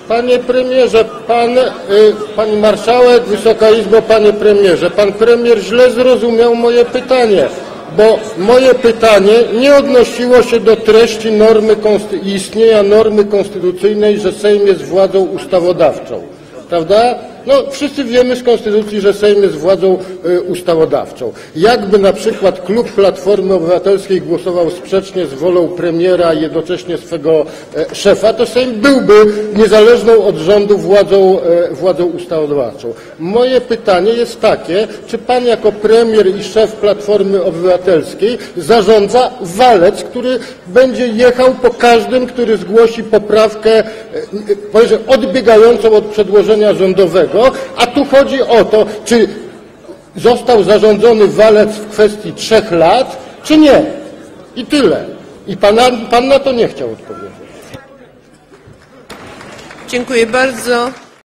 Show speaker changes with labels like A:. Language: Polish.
A: Panie premierze, pani marszałek, Wysoka Izbo, panie premierze, pan premier źle zrozumiał moje pytanie, bo moje pytanie nie odnosiło się do treści istnienia normy konstytucyjnej, że Sejm jest władzą ustawodawczą, prawda? No, wszyscy wiemy z Konstytucji, że Sejm jest władzą ustawodawczą. Jakby na przykład klub Platformy Obywatelskiej głosował sprzecznie z wolą premiera i jednocześnie swego szefa, to Sejm byłby niezależną od rządu władzą ustawodawczą. Moje pytanie jest takie, czy pan jako premier i szef Platformy Obywatelskiej zarządza walec, który będzie jechał po każdym, który zgłosi poprawkę odbiegającą od przedłożenia rządowego, a tu chodzi o to, czy został zarządzony walec w kwestii 3 lat, czy nie. I tyle. I pan na to nie chciał odpowiedzieć.
B: Dziękuję bardzo.